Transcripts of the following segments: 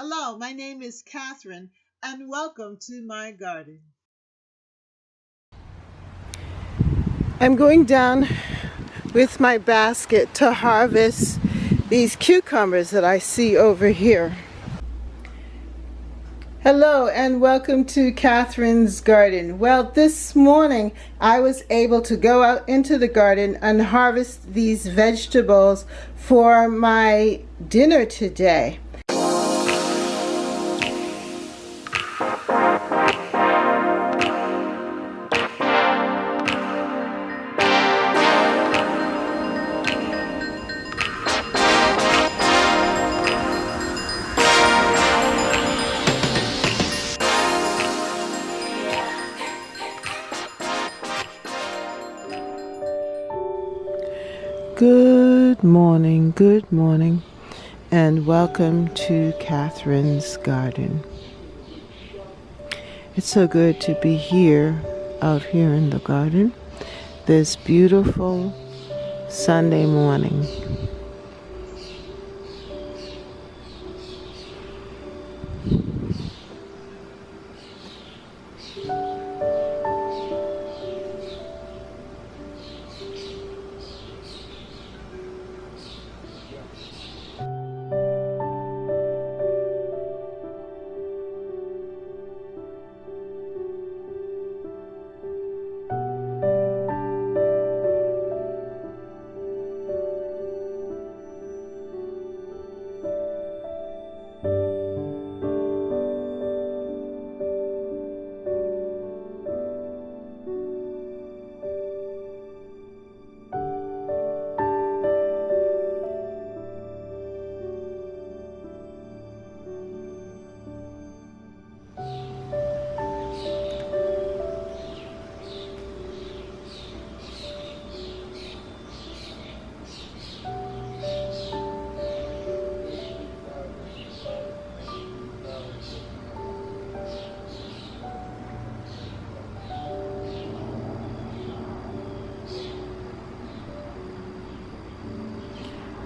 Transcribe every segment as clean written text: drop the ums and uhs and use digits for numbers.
Hello, my name is Catherine, and welcome to my garden. I'm going down with my basket to harvest these cucumbers that I see over here. Hello and welcome to Catherine's garden. Well, this morning I was able to go out into the garden and harvest these vegetables for my dinner today. Good morning, and welcome to Catherine's garden. It's so good to be out here in the garden, this beautiful Sunday morning.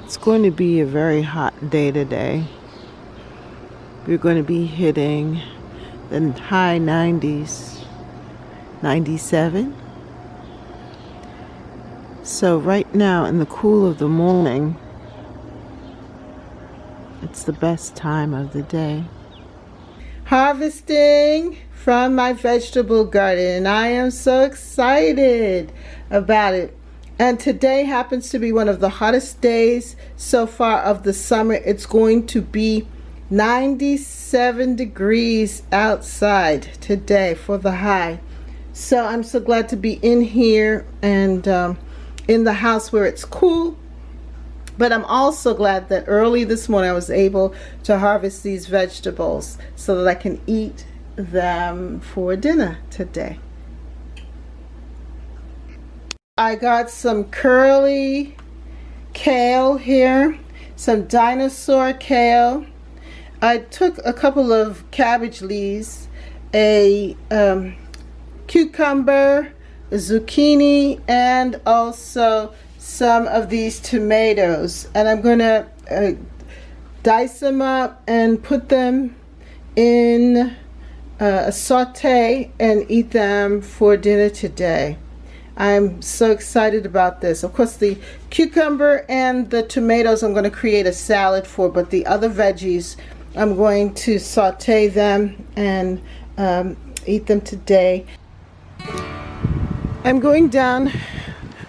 It's going to be a very hot day today. We're going to be hitting the high 90s, 97. So right now in the cool of the morning, it's the best time of the day. Harvesting from my vegetable garden, and I am so excited about it. And today happens to be one of the hottest days so far of the summer. It's going to be 97 degrees outside today for the high. So I'm so glad to be in here and in the house where it's cool. But I'm also glad that early this morning I was able to harvest these vegetables so that I can eat them for dinner today. I got some curly kale here, some dinosaur kale. I took a couple of cabbage leaves, a cucumber, a zucchini, and also some of these tomatoes. And I'm going to dice them up and put them in a saute and eat them for dinner today. I'm so excited about this. Of course, the cucumber and the tomatoes I'm going to create a salad for, but the other veggies I'm going to saute them and eat them today. I'm going down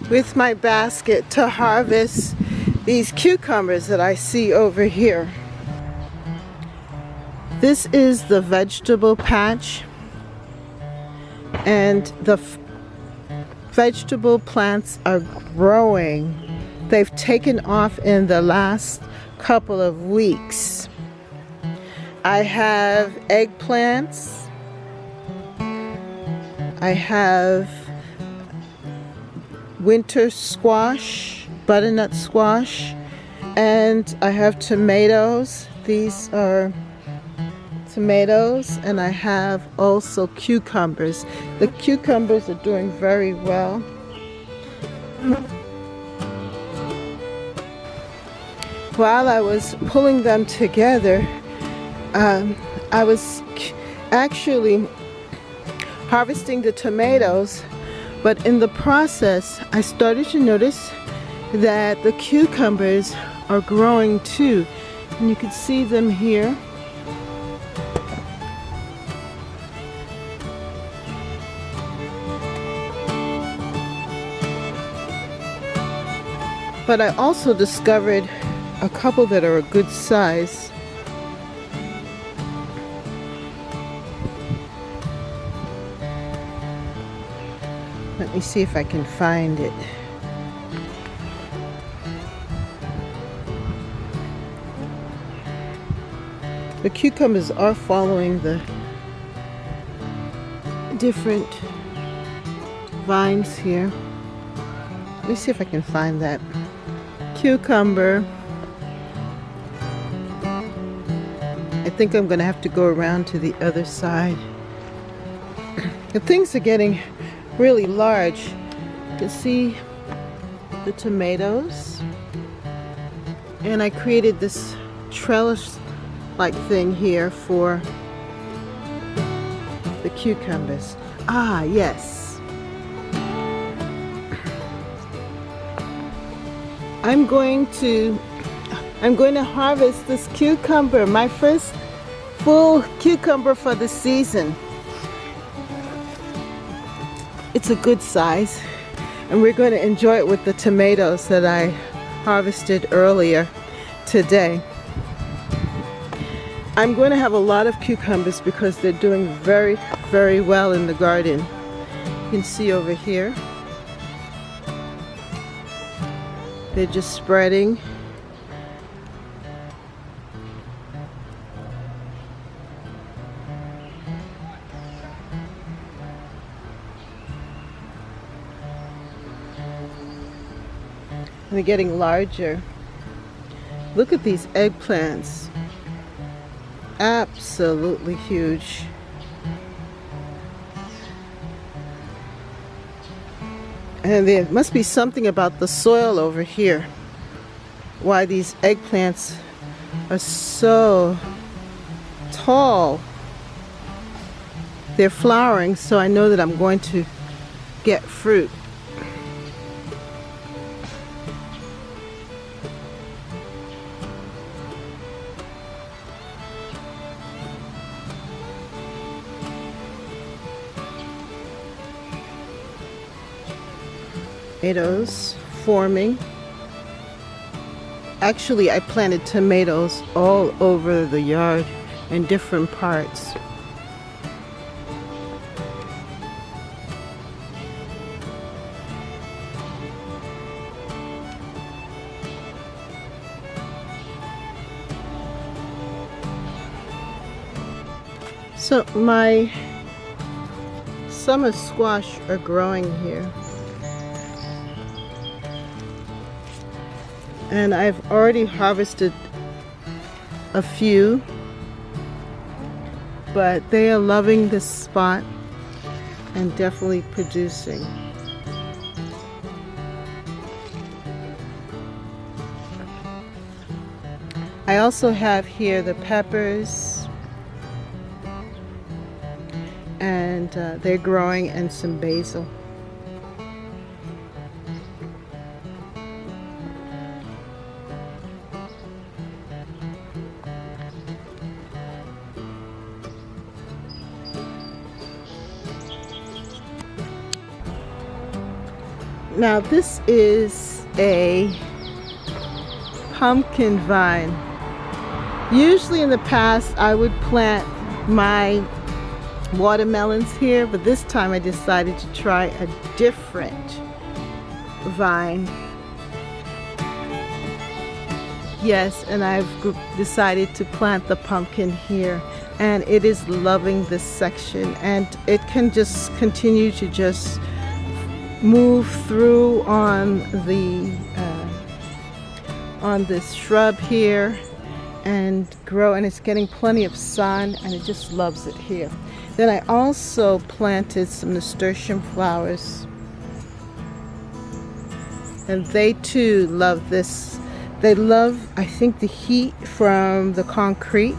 with my basket to harvest these cucumbers that I see over here. This is the vegetable patch, and the vegetable plants are growing. They've taken off in the last couple of weeks. I have eggplants. I have winter squash, butternut squash, and I have tomatoes. These are tomatoes, and I have also cucumbers. The cucumbers are doing very well. While I was pulling them together, I was actually harvesting the tomatoes, but in the process I started to notice that the cucumbers are growing too, and you can see them here. But I also discovered a couple that are a good size. Let me see if I can find it. The cucumbers are following the different vines here. Let me see if I can find that cucumber. I think I'm going to have to go around to the other side. The things are getting really large. You can see the tomatoes, and I created this trellis like thing here for the cucumbers. Ah, yes. I'm going to harvest this cucumber, my first full cucumber for the season. It's a good size, and we're going to enjoy it with the tomatoes that I harvested earlier today. I'm going to have a lot of cucumbers because they're doing very, very well in the garden. You can see over here. They're just spreading. And they're getting larger. Look at these eggplants. Absolutely huge. And there must be something about the soil over here, why these eggplants are so tall. They're flowering, so I know that I'm going to get fruit. Tomatoes forming. Actually, I planted tomatoes all over the yard in different parts. So my summer squash are growing here. And I've already harvested a few, but they are loving this spot and definitely producing. I also have here the peppers, and they're growing, and some basil. Now this is a pumpkin vine. Usually in the past I would plant my watermelons here, but this time I decided to try a different vine. Yes, and I've decided to plant the pumpkin here, and it is loving this section, and it can just continue to just move through on this shrub here and grow, and it's getting plenty of sun, and it just loves it here. Then I also planted some nasturtium flowers, and they too love this. They love, I think, the heat from the concrete,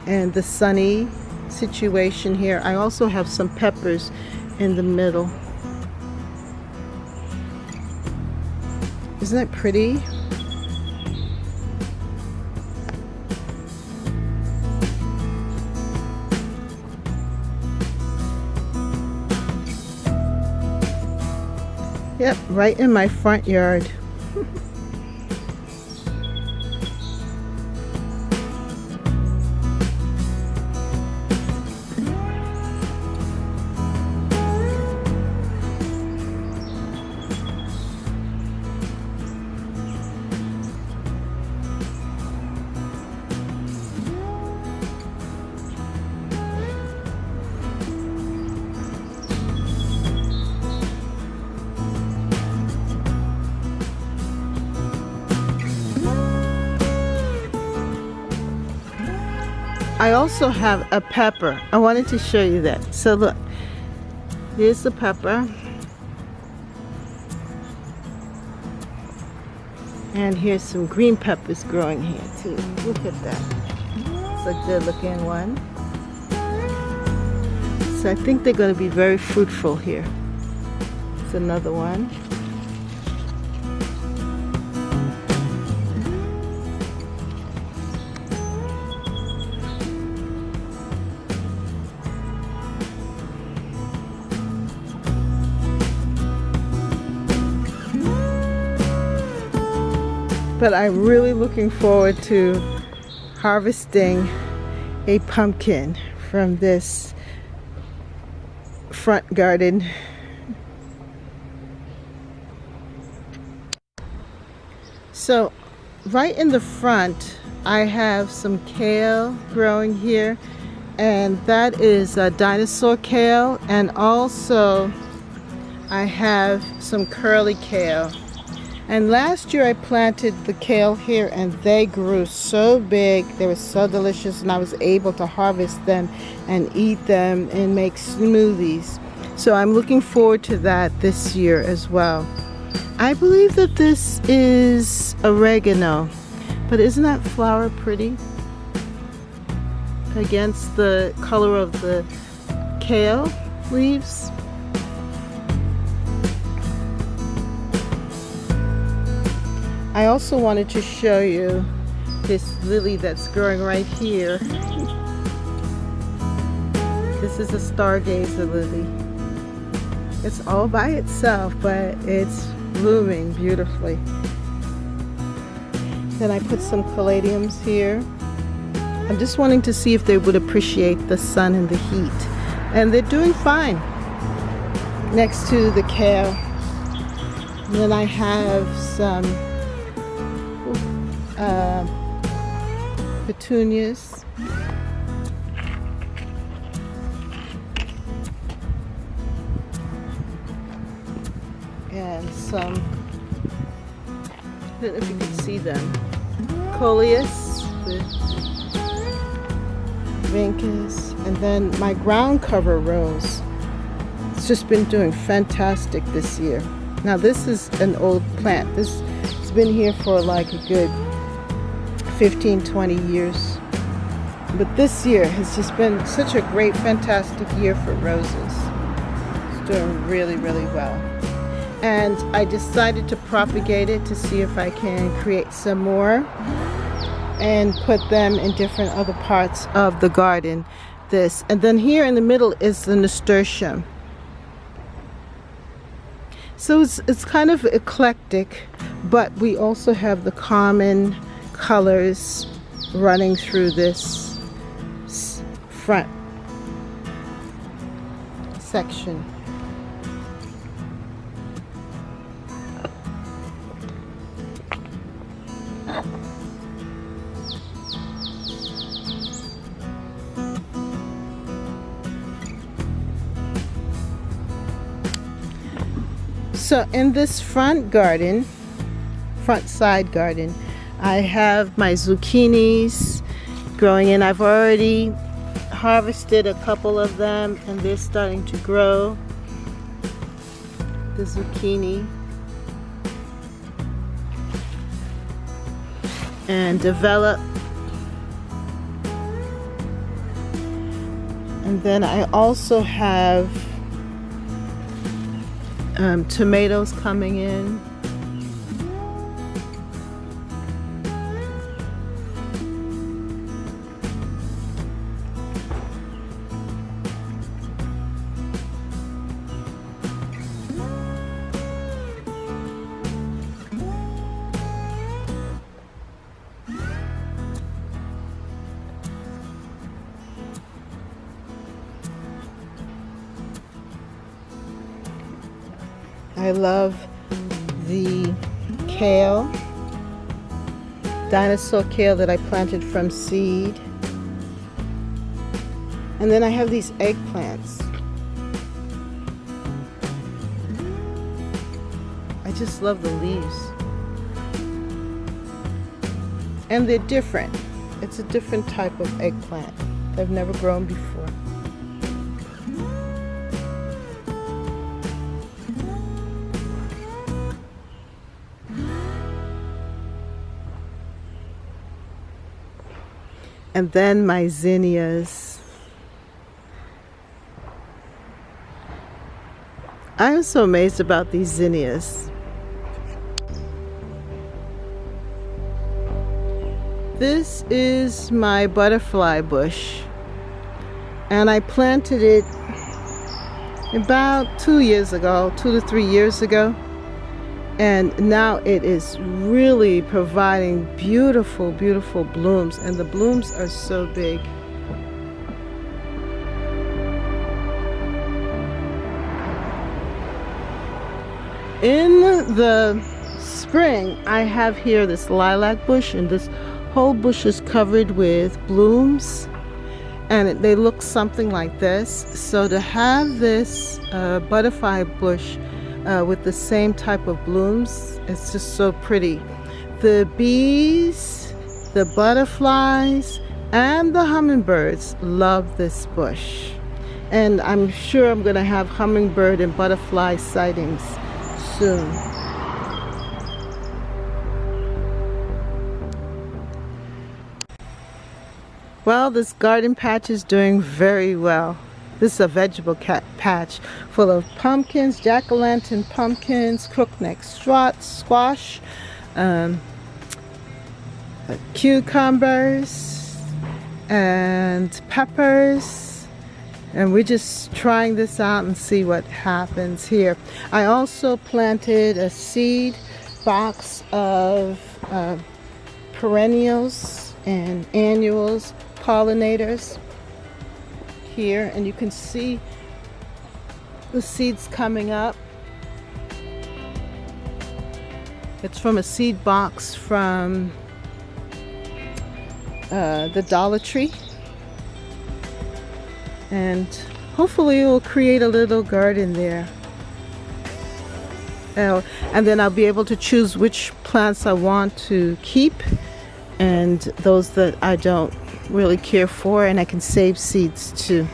and the sunny situation here. I also have some peppers in the middle. Isn't that pretty? Yep, right in my front yard. I also have a pepper. I wanted to show you that. So look, here's the pepper. And here's some green peppers growing here too. Look at that. It's a good looking one. So I think they're going to be very fruitful here. It's another one. But I'm really looking forward to harvesting a pumpkin from this front garden. So right in the front I have some kale growing here, and that is a dinosaur kale, and also I have some curly kale. And last year I planted the kale here and they grew so big, they were so delicious, and I was able to harvest them and eat them and make smoothies. So I'm looking forward to that this year as well. I believe that this is oregano, but isn't that flower pretty against the color of the kale leaves? I also wanted to show you this lily that's growing right here. This is a stargazer lily. It's all by itself, but it's blooming beautifully. Then I put some caladiums here. I'm just wanting to see if they would appreciate the sun and the heat. And they're doing fine next to the kale. And then I have some petunias. And some, I don't know if you can see them, coleus with vincas, and then my ground cover rose. It's just been doing fantastic this year. Now this is an old plant. This has been here for like a good 15-20 years. But this year has just been such a great, fantastic year for roses. It's doing really, really well. And I decided to propagate it to see if I can create some more and put them in different other parts of the garden. This, and then here in the middle is the nasturtium. So it's kind of eclectic, but we also have the common colors running through this front section. So in this front side garden, I have my zucchinis growing in. I've already harvested a couple of them and they're starting to grow. The zucchini. And develop. And then I also have tomatoes coming in. I love the kale, dinosaur kale that I planted from seed. And then I have these eggplants. I just love the leaves. And they're different. It's a different type of eggplant I've never grown before. And then my zinnias. I am so amazed about these zinnias. This is my butterfly bush, and I planted it about 2 years ago, 2 to 3 years ago. And now it is really providing beautiful, beautiful blooms. And the blooms are so big. In the spring, I have here this lilac bush, and this whole bush is covered with blooms. And they look something like this. So to have this butterfly bush with the same type of blooms, it's just so pretty. The bees, the butterflies, and the hummingbirds love this bush. And I'm sure I'm going to have hummingbird and butterfly sightings soon. Well, this garden patch is doing very well. This is a vegetable patch full of pumpkins, jack-o'-lantern pumpkins, crookneck squash, cucumbers, and peppers. And we're just trying this out and see what happens here. I also planted a seed box of perennials and annuals, pollinators here, and you can see the seeds coming up. It's from a seed box from the Dollar Tree, and hopefully it will create a little garden there. And then I'll be able to choose which plants I want to keep and those that I don't really care for, and I can save seeds too.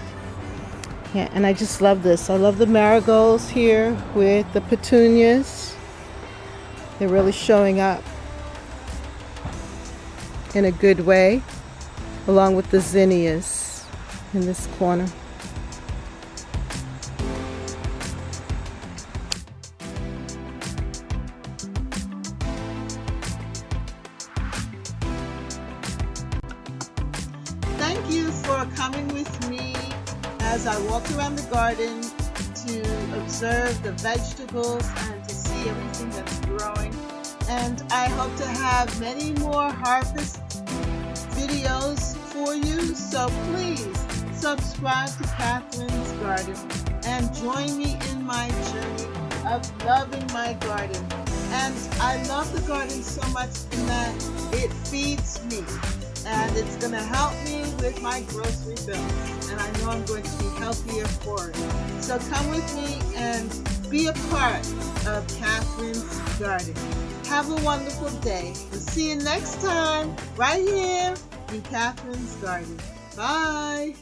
Yeah, and I just love this. I love the marigolds here with the petunias. They're really showing up in a good way, along with the zinnias in this corner. Thank you for coming with me as I walk around the garden to observe the vegetables and to see everything that's growing. And I hope to have many more harvest videos for you. So please subscribe to Catherine's Garden and join me in my journey of loving my garden. And I love the garden so much in that it feeds me. And it's going to help me with my grocery bills. And I know I'm going to be healthier for it. So come with me and be a part of Catherine's Garden. Have a wonderful day. We'll see you next time right here in Catherine's Garden. Bye.